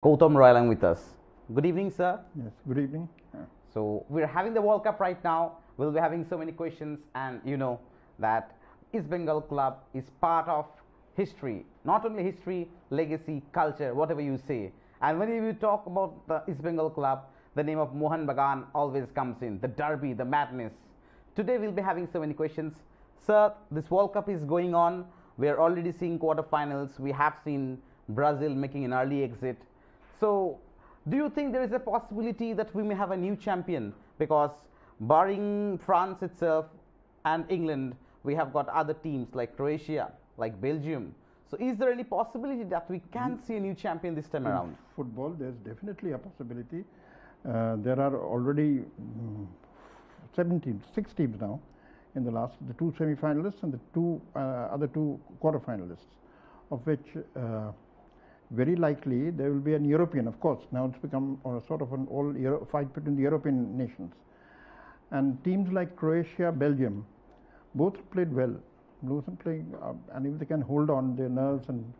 Gautam Royalang with us. Good evening, sir. Yes, good evening. So we're having the World Cup right now. We'll be having so many questions, and you know that East Bengal club is part of history, not only history, legacy, culture, whatever you say. And when you talk about the East Bengal club, the name of Mohan Bagan always comes in. The derby, the madness. Today we'll be having so many questions, sir. This World Cup is going on. We are already seeing quarterfinals. We have seen Brazil making an early exit. So, do you think there is a possibility that we may have a new champion? Because barring France itself and England, we have got other teams like Croatia, like Belgium. So, is there any possibility that we can see a new champion this time around? Football, there's definitely a possibility. There are already 6 teams now in the two semi-finalists and the other two quarter-finalists, of which very likely there will be an European, of course. Now it's become sort of an fight between the European nations. And teams like Croatia, Belgium, both played well. Both playing, and if they can hold on their nerves and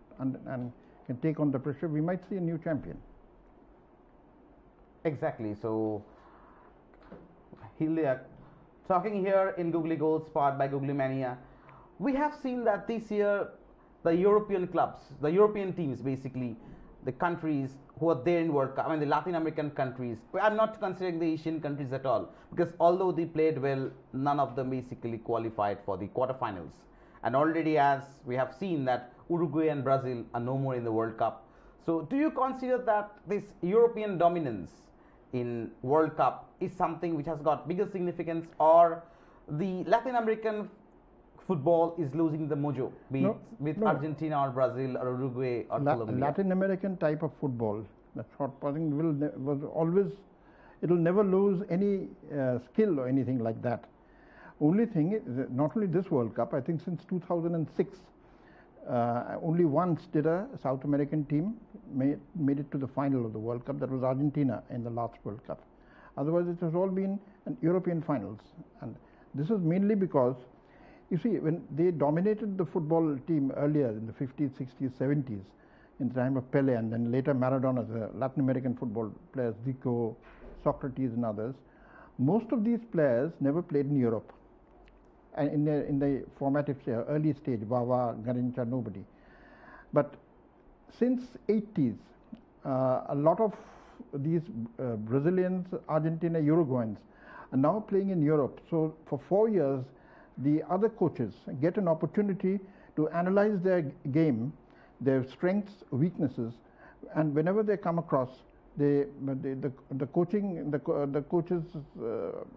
can take on the pressure, we might see a new champion. Exactly. So, talking here in Googly Goals, powered by Googly Mania, we have seen that this year the European clubs, the European teams, basically the countries who are there in World Cup, I mean the Latin American countries, I'm not considering the Asian countries at all, because although they played well, none of them basically qualified for the quarterfinals. And already, as we have seen, that Uruguay and Brazil are no more in the World Cup. So do you consider that this European dominance in World Cup is something which has got bigger significance, or the Latin American football is losing the mojo, be it with Argentina or Brazil or Uruguay or Colombia? Latin American type of football, the short passing it'll never lose any skill or anything like that. Only thing is, not only this World Cup, I think since 2006, only once did a South American team made it to the final of the World Cup. That was Argentina in the last World Cup. Otherwise, it has all been European finals. And this is mainly because, you see, when they dominated the football team earlier in the 50s, 60s, 70s, in the time of Pele, and then later Maradona, the Latin American football players, Zico, Socrates and others, most of these players never played in Europe. And in the formative early stage, Wawa, Garincha, nobody. But since 80s, a lot of these Brazilians, Argentina, Uruguayans are now playing in Europe. So for 4 years, the other coaches get an opportunity to analyze their game, their strengths, weaknesses, and whenever they come across, the coaches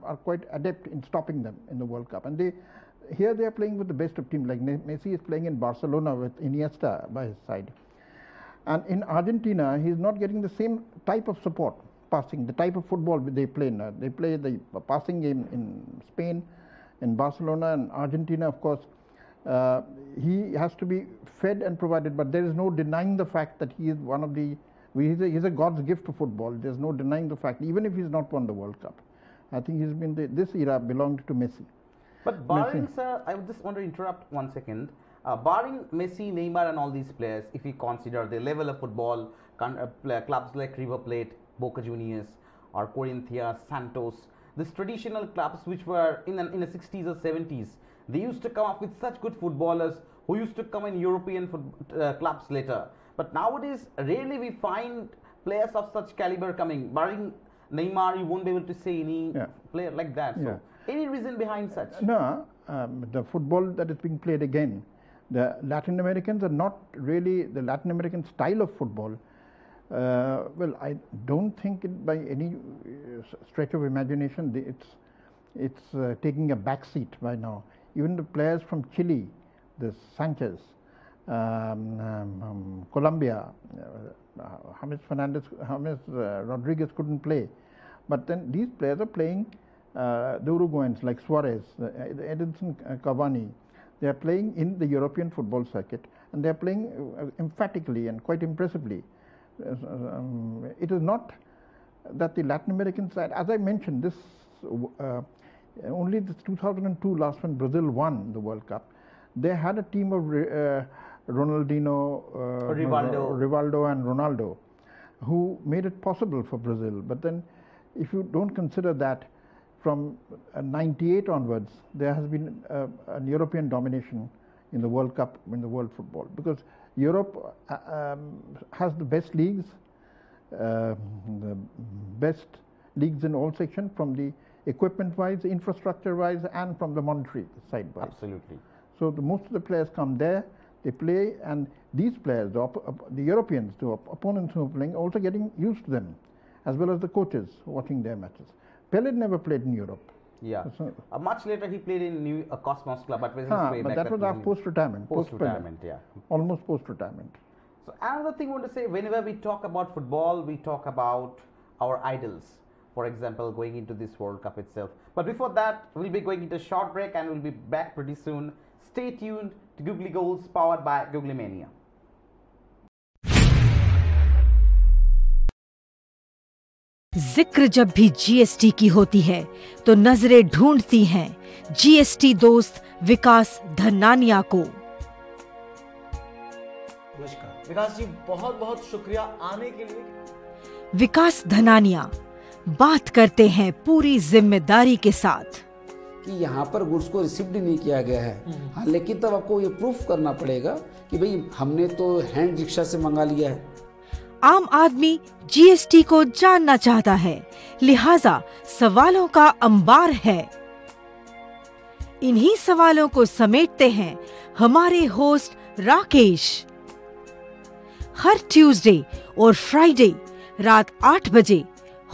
are quite adept in stopping them in the World Cup. And here they are playing with the best of teams. Like Messi is playing in Barcelona with Iniesta by his side. And in Argentina, he is not getting the same type of support, passing, the type of football they play now. They play the passing game in Spain, in Barcelona, and Argentina, of course. He has to be fed and provided, but there is no denying the fact that he is one of the he's a God's gift to football. There's no denying the fact, even if he's not won the World Cup. I think he's been this era belonged to Messi. But barring, sir, I would just want to interrupt 1 second. Barring Messi, Neymar and all these players, if we consider the level of football, clubs like River Plate, Boca Juniors or Corinthians, Santos, these traditional clubs which were in the 60s or 70s, they used to come up with such good footballers who used to come in European clubs later. But nowadays, rarely we find players of such caliber coming. Barring Neymar, you won't be able to say any player like that. So, any reason behind such? No, the football that is being played again, the Latin Americans are not really the Latin American style of football. Well, I don't think it by any stretch of imagination it's taking a back seat by now. Even the players from Chile, the Sanchez, Colombia, James Rodriguez couldn't play, but then these players are playing. The Uruguayans like Suarez, Edinson Cavani, they are playing in the European football circuit, and they are playing emphatically and quite impressively. It is not that the Latin American side, as I mentioned, this only this 2002 last when Brazil won the World Cup, they had a team of Ronaldinho, Rivaldo. Rivaldo and Ronaldo, who made it possible for Brazil. But then, if you don't consider that, from 98 onwards, there has been an European domination in the World Cup, in the world football, because Europe has the best leagues, the best leagues in all sections, from the equipment-wise, infrastructure-wise, and from the monetary side-wise. Absolutely. So most of the players come there, they play, and these players, the Europeans, the opponents who are playing, also getting used to them, as well as the coaches watching their matches. Pelé never played in Europe. Yeah. So, much later he played in Cosmos Club, but that was our post-retirement. Post-retirement, yeah. Almost post-retirement. So another thing I want to say, whenever we talk about football, we talk about our idols. For example, going into this World Cup itself. But before that, we'll be going into a short break and we'll be back pretty soon. Stay tuned to Googly Goals powered by Googly Mania. जिक्र जब भी GST की होती है तो नजरें ढूंढती हैं जीएसटी दोस्त विकास धनानिया को। नमस्कार विकास जी, बहुत बहुत शुक्रिया आने के लिए। विकास धनानिया बात करते हैं पूरी जिम्मेदारी के साथ कि यहाँ पर गुड्स को रिसीव्ड नहीं किया गया है। हाँ, लेकिन तब आपको ये प्रूफ करना पड़ेगा कि भाई हमने तो हैंड रिक्शा से मंगा लिया है। आम आदमी जीएसटी को जानना चाहता है, लिहाजा सवालों का अंबार है। इन्हीं सवालों को समेटते हैं हमारे होस्ट राकेश। हर ट्यूसडे और फ्राइडे रात 8 बजे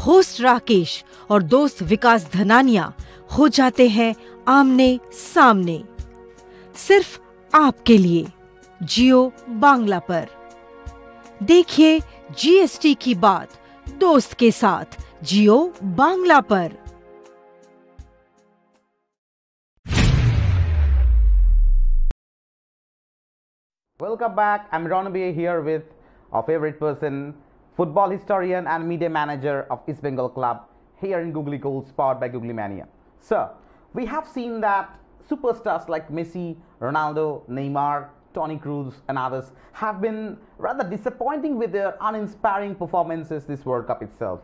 होस्ट राकेश और दोस्त विकास धनानिया हो जाते हैं आमने सामने, सिर्फ आपके लिए जियो बांग्ला पर। देखिए जीएसटी की बात दोस्त के साथ जियो बांग्ला पर। Welcome back. I'm Ronabi here with our favorite person, football historian and media manager of East Bengal Club here in Googly Goals powered by Googly Mania. Sir, we have seen that superstars like Messi, Ronaldo, Neymar, Toni Kroos and others have been rather disappointing with their uninspiring performances this World Cup itself.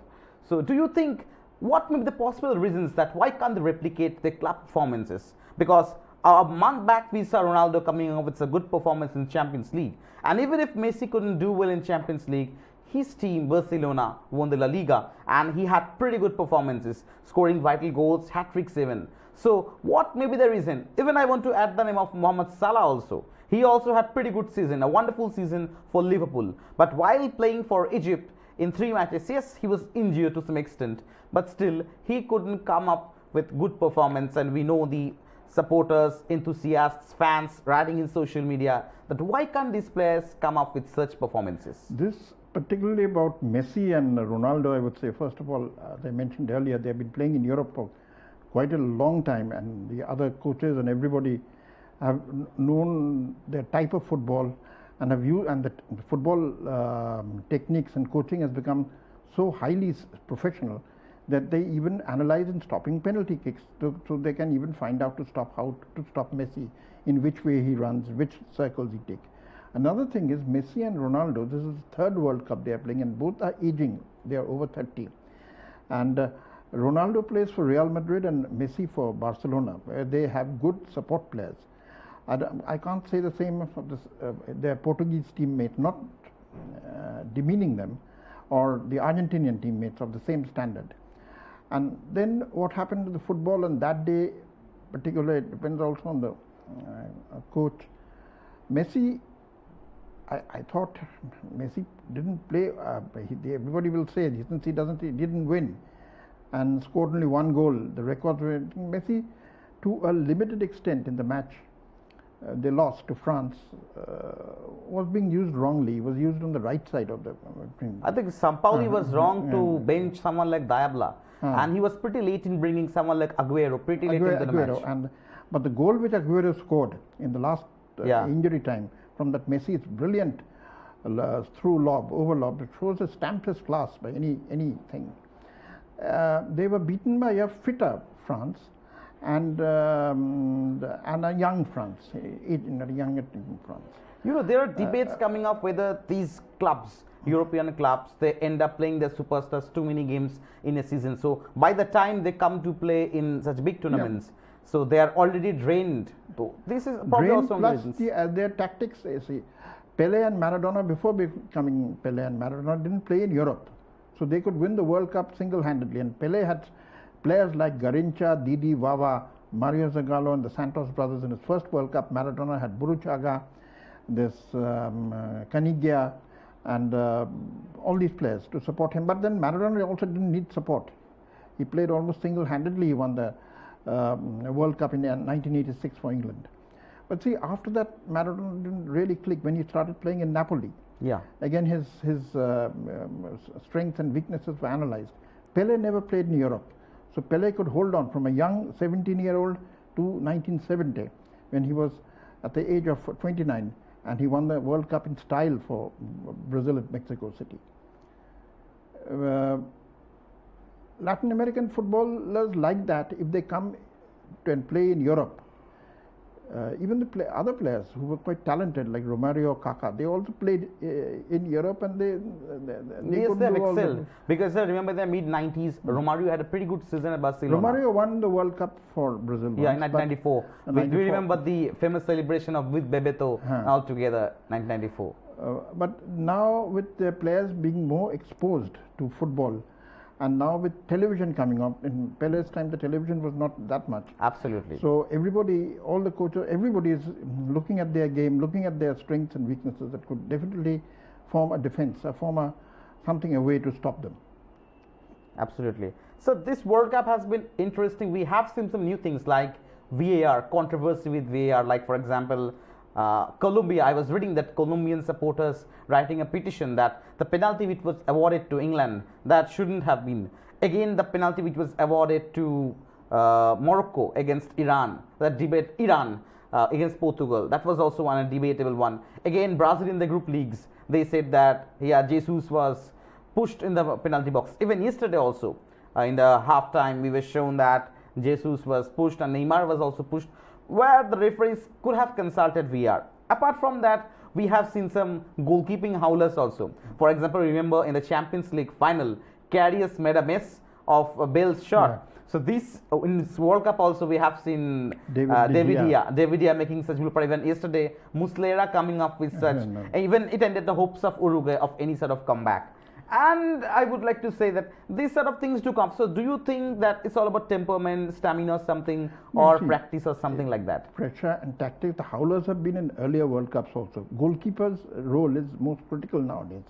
So do you think what may be the possible reasons that why can't they replicate their club performances? Because a month back we saw Ronaldo coming up with a good performance in Champions League, and even if Messi couldn't do well in Champions League, his team Barcelona won the La Liga and he had pretty good performances, scoring vital goals, hat-tricks even. So what may be the reason? Even I want to add the name of Mohamed Salah also. He also had pretty good season, a wonderful season for Liverpool. But while playing for Egypt in 3 matches, yes, he was injured to some extent, but still he couldn't come up with good performance, and we know the supporters, enthusiasts, fans writing in social media that why can't these players come up with such performances? This particularly about Messi and Ronaldo, I would say, first of all, as I mentioned earlier, they have been playing in Europe for quite a long time, and the other coaches and everybody have known their type of football and have used, and the football techniques and coaching has become so highly professional that they even analyze in stopping penalty kicks, so they can even find out how to stop Messi, in which way he runs, which circles he takes. Another thing is Messi and Ronaldo, this is the 3rd World Cup they are playing, and both are aging. They are over 30. And Ronaldo plays for Real Madrid and Messi for Barcelona, where they have good support players. I can't say the same for their Portuguese teammates, not demeaning them, or the Argentinian teammates of the same standard. And then what happened to the football on that day, particularly, it depends also on the coach. Messi, I thought Messi didn't play. Everybody will say since he didn't win and scored only 1 goal. The records were Messi, to a limited extent in the match. They lost to France, was being used wrongly. He was used on the right side of the I think Sampaoli was wrong to bench someone like Diabla, and he was pretty late in bringing someone like Aguero, pretty late into the match. But the goal which Aguero scored in the last injury time from that Messi is brilliant through lob, over lob. It shows a stamped class by anything. They were beaten by a fitter France and a young France, a younger team France. You know, there are debates coming up whether these clubs European clubs, they end up playing their superstars too many games in a season. So by the time they come to play in such big tournaments, so they are already drained. So this is probably Drained, also one of the plus reasons. their tactics. You see, Pele and Maradona, before becoming Pele and Maradona, didn't play in Europe, so they could win the World Cup single-handedly. And Pele had players like Garincha, Didi, Vava, Mario Zagallo, and the Santos brothers in his first World Cup. Maradona had Buruchaga, this Caniggia, and all these players to support him. But then Maradona also didn't need support. He played almost single-handedly. He won the World Cup in 1986 for England. But see, after that, Maradona didn't really click when he started playing in Napoli. Yeah. Again, his strengths and weaknesses were analyzed. Pele never played in Europe. So Pele could hold on from a young 17-year-old to 1970, when he was at the age of 29, and he won the World Cup in style for Brazil at Mexico City. Latin American footballers like that, if they come and play in Europe, even the other players who were quite talented, like Romario, Kaká, they also played in Europe, and they Yes, could they have do all the- excelled. Because remember the mid-90s, Romario had a pretty good season at Barcelona. Romario won the World Cup for Brazil. Yeah, in once, but- 1994. We 94. remember the famous celebration of with Bebeto all together, 1994. But now with the players being more exposed to football, and now with television coming up, in Pele's time the television was not that much. Absolutely. So everybody, all the coaches, everybody is looking at their game, looking at their strengths and weaknesses that could definitely form a defense, something, a way to stop them. Absolutely. So this World Cup has been interesting. We have seen some new things like VAR, controversy with VAR, like for example, Colombia. I was reading that Colombian supporters writing a petition that the penalty which was awarded to England, that shouldn't have been. Again, the penalty which was awarded to Morocco against Iran, that debate, Iran against Portugal, that was also a debatable one. Again, Brazil in the group leagues, they said that, yeah, Jesus was pushed in the penalty box. Even yesterday also, in the halftime, we were shown that Jesus was pushed and Neymar was also pushed, where the referees could have consulted VAR. Apart from that, we have seen some goalkeeping howlers also. For example, remember in the Champions League final, Karius made a mess of Bale's shot. Yeah. So this in this World Cup also we have seen David David Dia making such blooper. Even yesterday, Muslera coming up with such. Even it ended the hopes of Uruguay of any sort of comeback. And I would like to say that these sort of things do come. So do you think that it's all about temperament, stamina or something, or practice or something like that? Pressure and tactics. The howlers have been in earlier World Cups also. Goalkeeper's role is most critical nowadays.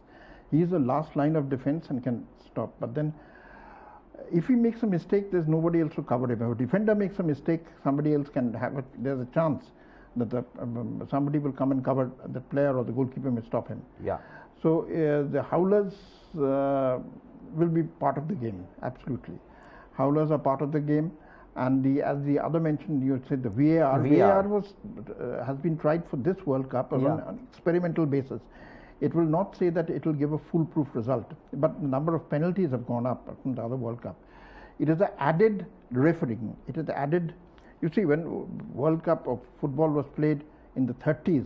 He is the last line of defense and can stop. But then, if he makes a mistake, there's nobody else to cover him. If a defender makes a mistake, somebody else can have it. There's a chance that somebody will come and cover the player, or the goalkeeper may stop him. Yeah. So the howlers will be part of the game, absolutely. Howlers are part of the game, and as the other mentioned, you said the VAR. VAR was has been tried for this World Cup on an experimental basis. It will not say that it will give a foolproof result, but the number of penalties have gone up from the other World Cup. It is the added refereeing. It is the added. You see, when World Cup of football was played in the 30s.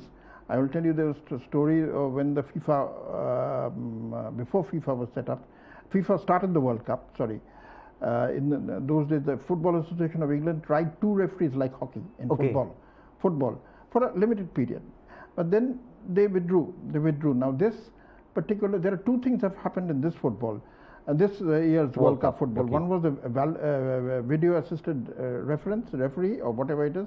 I will tell you there was a story when the FIFA, before FIFA was set up, FIFA started the World Cup, sorry. In those days, the Football Association of England tried 2 referees like hockey in football for a limited period. But then they withdrew. Now this particular, there are 2 things have happened in this football, this year's World Cup football. One was a video assisted referee or whatever it is,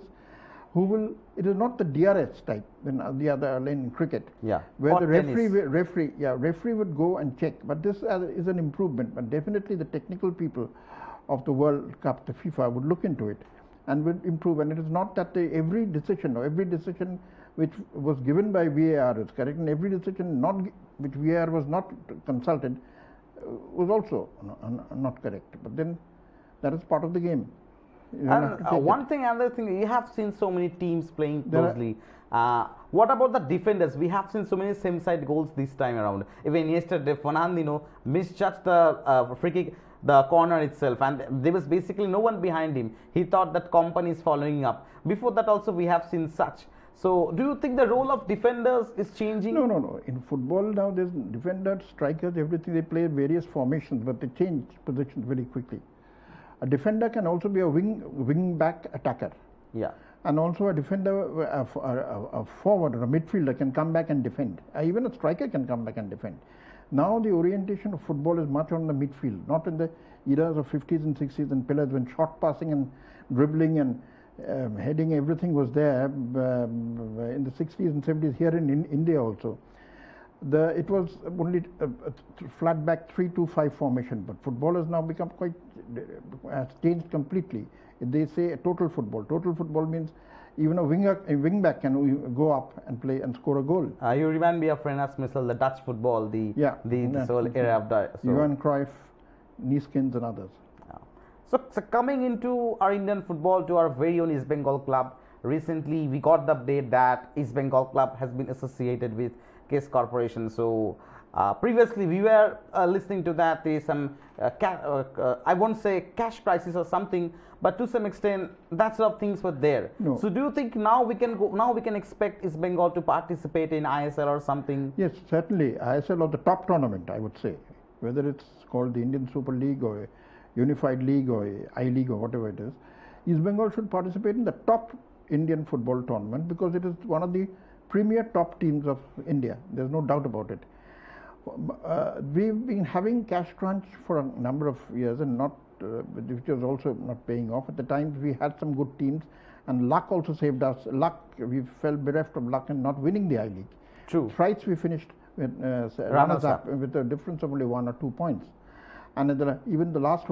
who will, it is not the DRS type, when the other in cricket, where the referee would go and check. But this is an improvement. But definitely the technical people of the World Cup, the FIFA, would look into it and would improve. And it is not that every decision which was given by VAR is correct, and every decision which VAR was not consulted was also not correct. But then that is part of the game. And another thing, you have seen so many teams playing closely. What about the defenders? We have seen so many same-side goals this time around. Even yesterday, Fernandinho misjudged the free kick, the corner itself, and there was basically no one behind him. He thought that Company is following up. Before that also we have seen such. So, do you think the role of defenders is changing? No, no, no. In football now, there's defenders, strikers, everything. They play various formations, but they change positions very quickly. A defender can also be a wing back attacker. Yeah. And also a defender, a forward or a midfielder can come back and defend. Even a striker can come back and defend. Now the orientation of football is much on the midfield, not in the eras of 50s and 60s and pillars when short passing and dribbling and heading, everything was there in the 60s and 70s here in India also. It was only a flat back 3-2-5 formation, but football has now become has changed completely. They say a total football. Total football means even a wing back can go up and play and score a goal. You remind me of Renas Missel, the Dutch football, this whole era of that. Johan Cruyff, Neeskens and others. So coming into our Indian football, to our very own East Bengal club, recently we got the update that East Bengal club has been associated with Case Corporation. So previously we were listening to that there is some I won't say cash prices or something, but to some extent that sort of things were there. No. So do you think now we can expect East Bengal to participate in ISL or something? Yes, certainly ISL or the top tournament, I would say, whether it's called the Indian Super League or Unified League or I-League or whatever it is. East Bengal should participate in the top Indian football tournament because it is one of the premier top teams of India. There's no doubt about it. We've been having cash crunch for a number of years and which was also not paying off. At the times we had some good teams and luck also saved us. We fell bereft of luck in not winning the I-League. True. Thrice we finished with runners up with a difference of only 1 or 2 points. And even the last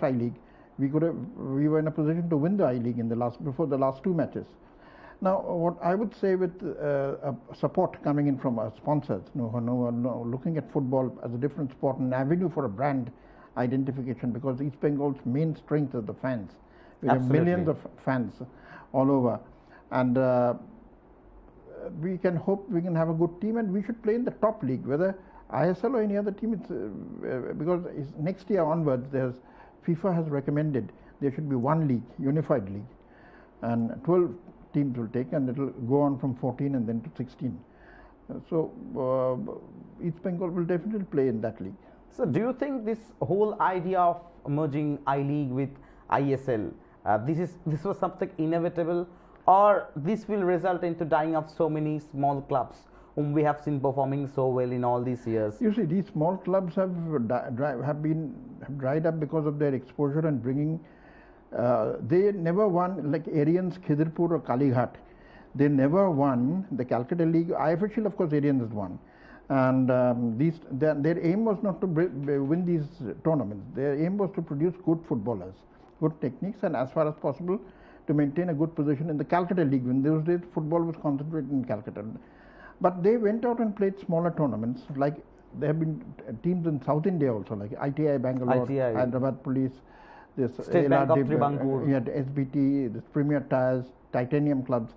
I-League, we were in a position to win the I-League before the last 2 matches. Now, what I would say with support coming in from our sponsors, looking at football as a different sport, an avenue for a brand identification, because East Bengal's main strength is the fans. We have millions of fans all over, and we can hope we can have a good team, and we should play in the top league, whether ISL or any other team. Because next year onwards, FIFA has recommended there should be one league, unified league, and 12 teams will take, and it will go on from 14 and then to 16. So East Bengal will definitely play in that league. So do you think this whole idea of merging I-League with ISL, this was something inevitable, or this will result into dying of so many small clubs whom we have seen performing so well in all these years? You see, these small clubs have dried up because of their exposure and bringing. They never won, like Arians, Khidirpur or Kalighat. They never won the Calcutta League. IFSL, of course, Arians has won. And their aim was not to win these tournaments. Their aim was to produce good footballers, good techniques, and as far as possible to maintain a good position in the Calcutta League. In those days, football was concentrated in Calcutta. But they went out and played smaller tournaments. Like there have been teams in South India also, like ITI Bangalore, Hyderabad Police, this State Bank of Tribangur, SBT, this Premier Tires, Titanium clubs,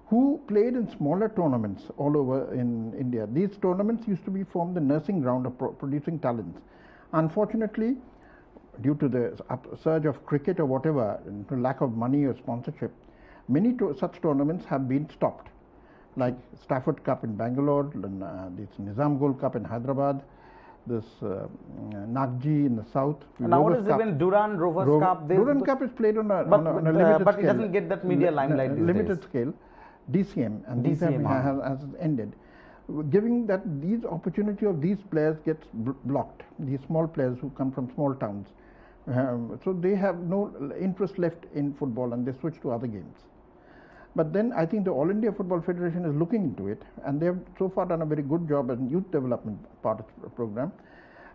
who played in smaller tournaments all over in India. These tournaments used to be formed the nursing ground of producing talents. Unfortunately, due to the surge of cricket or whatever, to lack of money or sponsorship, many such tournaments have been stopped. Like Stafford Cup in Bangalore, this Nizam Gol Cup in Hyderabad, this Nagji in the south. And nowadays even Duran Rovers Cup. Duran Cup is played on a limited scale. But it doesn't get that media limelight these limited days. Scale. DCM, and DCM has ended, giving that these opportunity of these players gets blocked. These small players who come from small towns, so they have no interest left in football and they switch to other games. But then I think the All India Football Federation is looking into it, and they have so far done a very good job as youth development part of the program,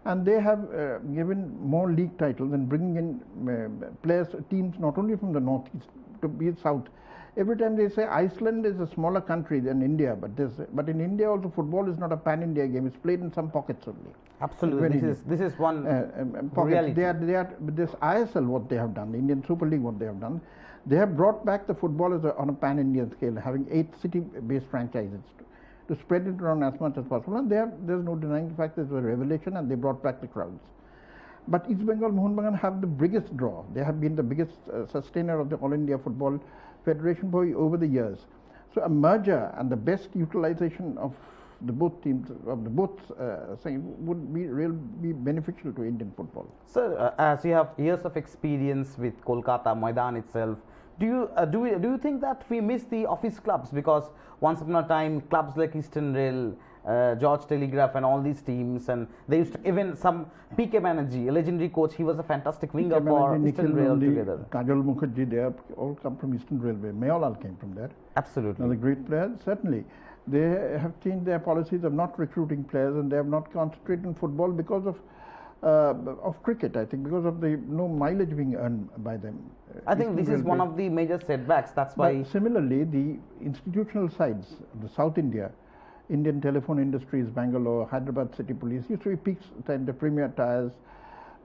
and they have given more league titles and bringing in players, teams not only from the northeast to be south. Every time they say Iceland is a smaller country than India, but in India also football is not a pan-India game. It's played in some pockets only. Absolutely, this is one reality. They are this ISL what they have done, the Indian Super League what they have done. They have brought back the football on a pan-Indian scale, having 8 city-based franchises to spread it around as much as possible. And there's no denying the fact that it was a revelation, and they brought back the crowds. But East Bengal, Mohun Bagan have the biggest draw. They have been the biggest sustainer of the All India Football Federation for over the years. So a merger and the best utilization of the both teams, of the both side, would be beneficial to Indian football. Sir, as you have years of experience with Kolkata Maidan itself, do you think that we miss the office clubs? Because once upon a time, clubs like Eastern Rail, George Telegraph and all these teams, and they used to, even some PK Banerjee, a legendary coach, he was a fantastic winger for Eastern Rail together. Kajal Mukherjee, they have all come from Eastern Railway. Mayolal came from there. Absolutely. Now the great players, certainly. They have changed their policies of not recruiting players, and they have not concentrated in football because of cricket, I think, because of the no mileage being earned by them. I think this is one of the major setbacks. That's why. But similarly, the institutional sides, the South India, Indian Telephone Industries, Bangalore, Hyderabad City Police, used to be peaks, the Premier Tyres,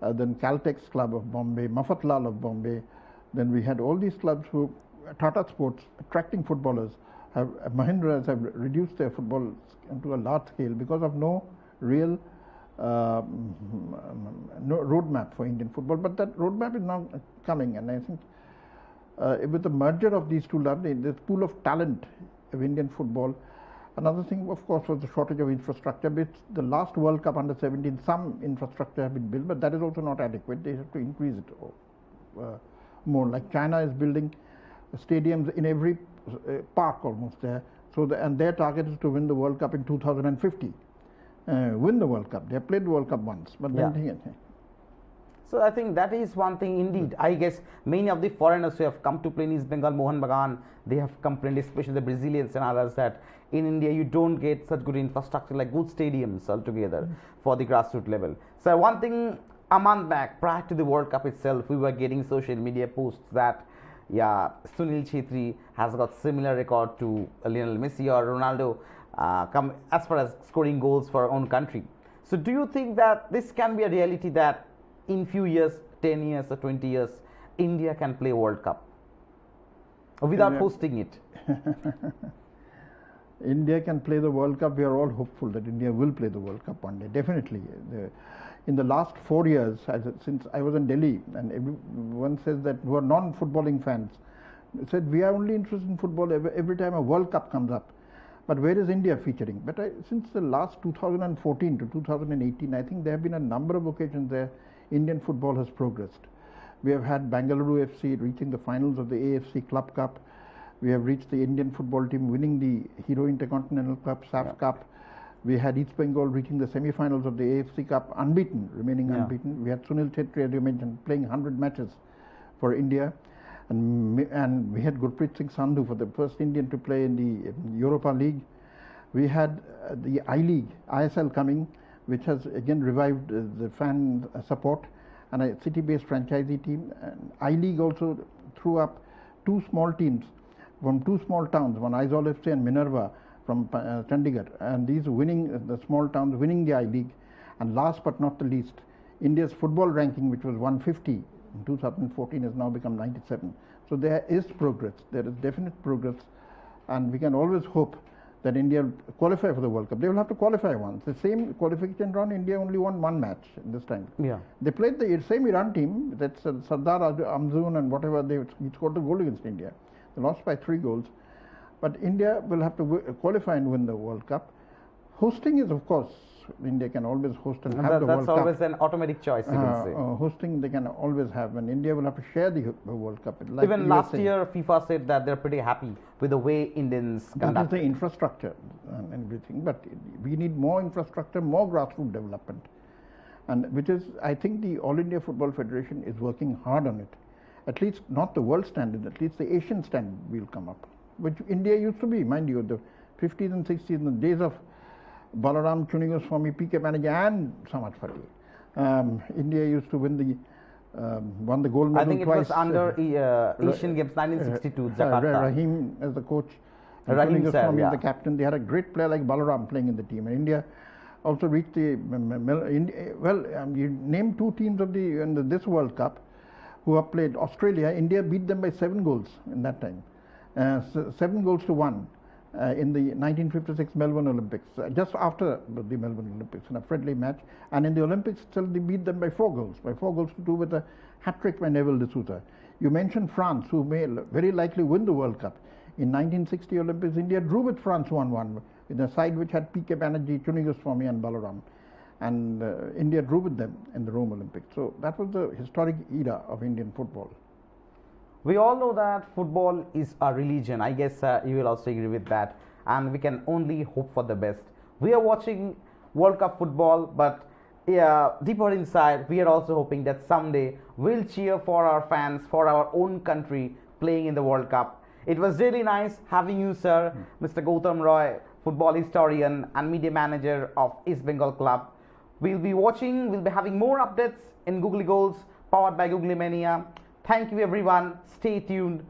then Caltex Club of Bombay, Mafatlal of Bombay. Then we had all these clubs who, Tata Sports, attracting footballers. Mahindras have reduced their football to a large scale because of no real no roadmap for Indian football. But that roadmap is now coming, and I think with the merger of these two clubs, this pool of talent of Indian football. Another thing, of course, was the shortage of infrastructure. But the last World Cup under 17, some infrastructure have been built, but that is also not adequate. They have to increase it more. Like China is building stadiums in every park almost there. So and their target is to win the World Cup in 2050. Win the World Cup. They have played the World Cup once, but then So I think that is one thing indeed. I guess many of the foreigners who have come to play in East Bengal, Mohan Bagan, they have complained, especially the Brazilians and others, that in India you don't get such good infrastructure like good stadiums altogether for the grassroots level. So one thing, a month back, prior to the World Cup itself, we were getting social media posts that Sunil Chhetri has got similar record to Lionel Messi or Ronaldo as far as scoring goals for our own country. So do you think that this can be a reality that in few years, 10 years or 20 years, India can play World Cup without hosting it? India can play the World Cup. We are all hopeful that India will play the World Cup one day, definitely. In the last 4 years, since I was in Delhi, and everyone says that who are non-footballing fans, said we are only interested in football every time a World Cup comes up. But where is India featuring? But since the last 2014 to 2018, I think there have been a number of occasions there Indian football has progressed. We have had Bangalore FC reaching the finals of the AFC Club Cup. We have reached the Indian football team winning the Hero Intercontinental Cup, SAF Cup. We had East Bengal reaching the semi-finals of the AFC Cup, remaining unbeaten. We had Sunil Chhetri, as you mentioned, playing 100 matches for India. And we had Gurpreet Singh Sandhu for the first Indian to play in the Europa League. We had the I-League, ISL coming, which has again revived the fan support, and a city-based franchisee team. And I-League also threw up two small teams from two small towns, one Aizawl FC and Minerva from Chandigarh, and these the small towns winning the I-League. And last but not the least, India's football ranking, which was 150 in 2014, has now become 97. So there is progress, there is definite progress, and we can always hope that India will qualify for the World Cup. They will have to qualify once. The same qualification round, India only won one match this time. They played the same Iran team, that's Sardar Amzoon and whatever, he scored the goal against India. They lost by 3 goals. But India will have to qualify and win the World Cup. Hosting is, of course, India can always host and have the World Cup. That's always an automatic choice, you can say. Hosting they can always have, and India will have to share the World Cup. Like even last year, FIFA said that they're pretty happy with the way Indians conduct. That is the infrastructure and everything, but we need more infrastructure, more grassroots development, and which is, I think, the All India Football Federation is working hard on it. At least not the world standard, at least the Asian standard will come up, which India used to be, mind you, the 50s and 60s, in the days of Balaram Chunigoswamy, PK Banerjee and Samaj Patel. India used to win won the gold medal twice. I think it was under Asian Games 1962, Jakarta. Rahim as the coach, Rahim Chunigoswamy as the captain. They had a great player like Balaram playing in the team. And India also reached the, you name 2 teams of this World Cup who have played. Australia, India beat them by 7 goals in that time. 7 goals to 1 in the 1956 Melbourne Olympics, just after the Melbourne Olympics, in a friendly match. And in the Olympics still they beat them by 4 goals, to 2 with a hat-trick by Neville de Sousa. You mentioned France, who may very likely win the World Cup. In 1960 Olympics, India drew with France 1-1 with a side which had P.K. Banerjee, Chunni and Balaram. And India drew with them in the Rome Olympics. So that was the historic era of Indian football. We all know that football is a religion. I guess you will also agree with that. And we can only hope for the best. We are watching World Cup football, but deeper inside, we are also hoping that someday we'll cheer for our fans, for our own country playing in the World Cup. It was really nice having you, sir, Mr. Gautam Roy, football historian and media manager of East Bengal Club. We'll be having more updates in Googly Goals, powered by Googly Mania. Thank you everyone. Stay tuned.